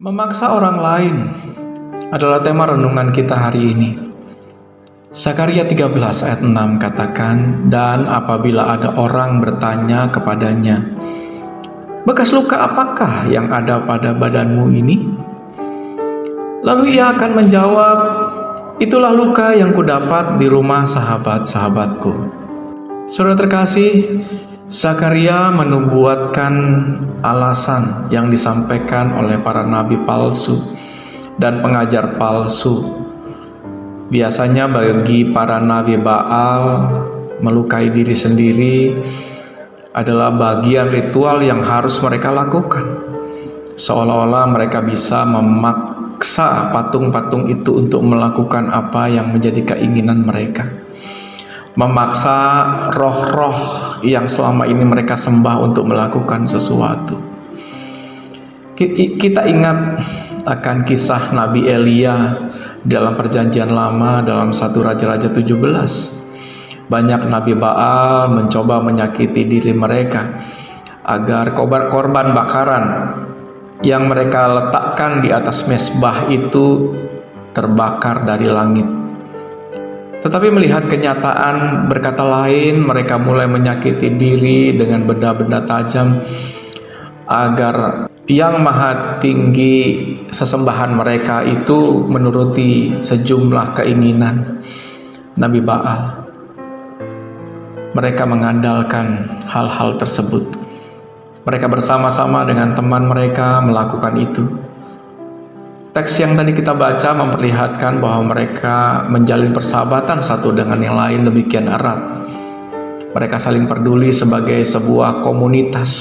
Memaksa orang lain adalah tema renungan kita hari ini. Zakaria 13 ayat 6 katakan, "Dan apabila ada orang bertanya kepadanya, 'Bekas luka apakah yang ada pada badanmu ini?' Lalu ia akan menjawab, 'Itulah luka yang kudapat di rumah sahabat-sahabatku.'" Saudara terkasih, Zakaria menubuatkan alasan yang disampaikan oleh para nabi palsu dan pengajar palsu. Biasanya bagi para nabi Baal, melukai diri sendiri adalah bagian ritual yang harus mereka lakukan. Seolah-olah mereka bisa memaksa patung-patung itu untuk melakukan apa yang menjadi keinginan mereka. Memaksa roh-roh yang selama ini mereka sembah untuk melakukan sesuatu. Kita ingat akan kisah Nabi Elia dalam perjanjian lama dalam 1 Raja-Raja 17. Banyak Nabi Baal mencoba menyakiti diri mereka agar korban bakaran yang mereka letakkan di atas mezbah itu terbakar dari langit. Tetapi melihat kenyataan berkata lain, mereka mulai menyakiti diri dengan benda-benda tajam agar yang maha tinggi sesembahan mereka itu menuruti sejumlah keinginan Nabi Baal. Mereka mengandalkan hal-hal tersebut. Mereka bersama-sama dengan teman mereka melakukan itu. Teks yang tadi kita baca memperlihatkan bahwa mereka menjalin persahabatan satu dengan yang lain demikian erat. Mereka saling peduli sebagai sebuah komunitas.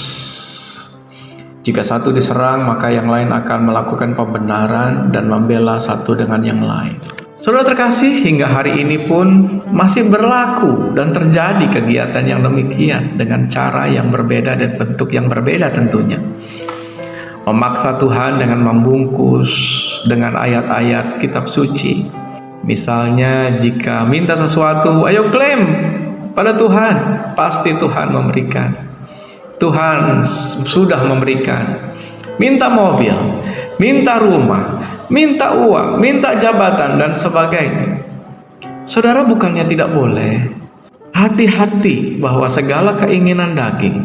Jika satu diserang, maka yang lain akan melakukan pembenaran dan membela satu dengan yang lain. Saudara terkasih, hingga hari ini pun masih berlaku dan terjadi kegiatan yang demikian dengan cara yang berbeda dan bentuk yang berbeda tentunya. Memaksa Tuhan dengan membungkus dengan ayat-ayat kitab suci. Misalnya jika minta sesuatu, ayo klaim pada Tuhan, pasti Tuhan memberikan. Tuhan sudah memberikan. Minta mobil, minta rumah, minta uang, minta jabatan dan sebagainya. Saudara, bukannya tidak boleh. Hati-hati bahwa segala keinginan daging,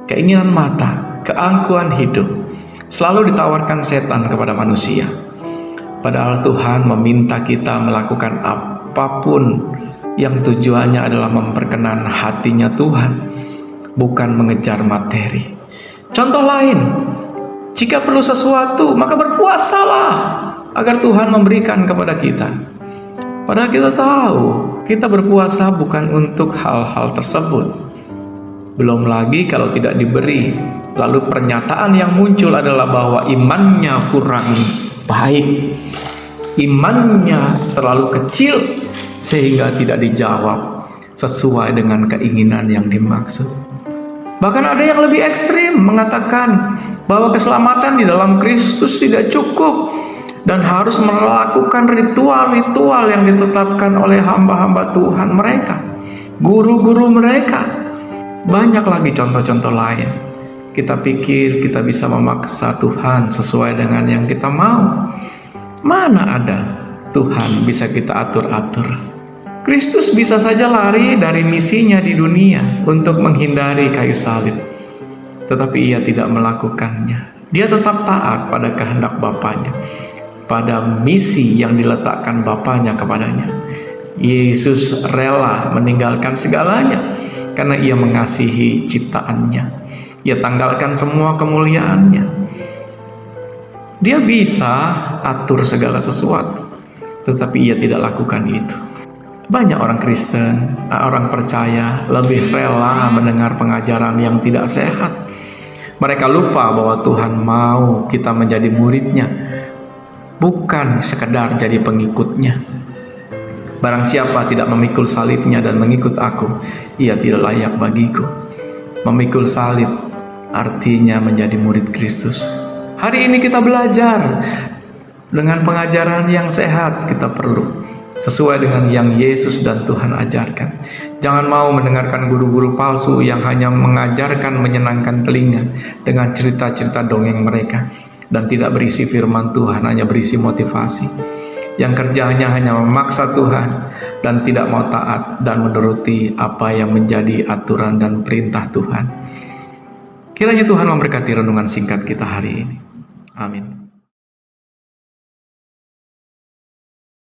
keinginan mata, keangkuhan hidup selalu ditawarkan setan kepada manusia. Padahal Tuhan meminta kita melakukan apapun yang tujuannya adalah memperkenan hatinya Tuhan, bukan mengejar materi. Contoh lain, jika perlu sesuatu, maka berpuasalah agar Tuhan memberikan kepada kita. Padahal kita tahu, kita berpuasa bukan untuk hal-hal tersebut. Belum lagi kalau tidak diberi, lalu pernyataan yang muncul adalah bahwa imannya kurang baik, imannya terlalu kecil sehingga tidak dijawab sesuai dengan keinginan yang dimaksud. Bahkan ada yang lebih ekstrim mengatakan bahwa keselamatan di dalam Kristus tidak cukup dan harus melakukan ritual-ritual yang ditetapkan oleh hamba-hamba Tuhan mereka, guru-guru mereka. Banyak lagi contoh-contoh lain. Kita pikir kita bisa memaksa Tuhan sesuai dengan yang kita mau. Mana ada Tuhan bisa kita atur-atur. Kristus bisa saja lari dari misinya di dunia untuk menghindari kayu salib. Tetapi ia tidak melakukannya. Dia tetap taat pada kehendak Bapanya, pada misi yang diletakkan Bapanya kepadanya. Yesus rela meninggalkan segalanya karena ia mengasihi ciptaannya. Ia tanggalkan semua kemuliaannya. Dia bisa atur segala sesuatu, tetapi ia tidak lakukan itu. Banyak orang Kristen, orang percaya lebih rela mendengar pengajaran yang tidak sehat. Mereka lupa bahwa Tuhan mau kita menjadi muridnya, bukan sekedar jadi pengikutnya. Barang siapa tidak memikul salibnya dan mengikut aku, ia tidak layak bagiku. Memikul salib artinya menjadi murid Kristus. Hari ini kita belajar dengan pengajaran yang sehat. Kita perlu sesuai dengan yang Yesus dan Tuhan ajarkan. Jangan mau mendengarkan guru-guru palsu yang hanya mengajarkan menyenangkan telinga dengan cerita-cerita dongeng mereka. dan tidak berisi firman Tuhan, hanya berisi motivasi, yang kerjanya hanya memaksa Tuhan dan tidak mau taat dan menuruti apa yang menjadi aturan dan perintah Tuhan. Kiranya Tuhan memberkati renungan singkat kita hari ini. Amin.